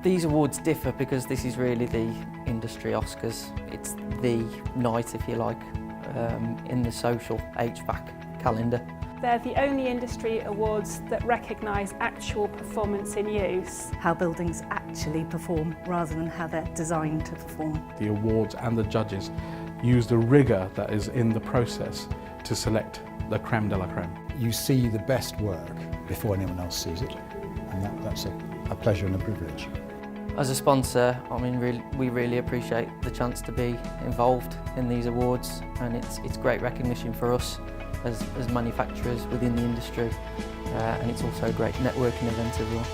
These awards differ because this is really the industry Oscars. It's the night, if you like, in the social HVAC calendar. They're the only industry awards that recognise actual performance in use. How buildings actually perform rather than how they're designed to perform. The awards and the judges use the rigour that is in the process to select the creme de la creme. You see the best work before anyone else sees it, and that's a pleasure and a privilege. As a sponsor, we really appreciate the chance to be involved in these awards, and it's great recognition for us as manufacturers within the industry, and it's also a great networking event as well.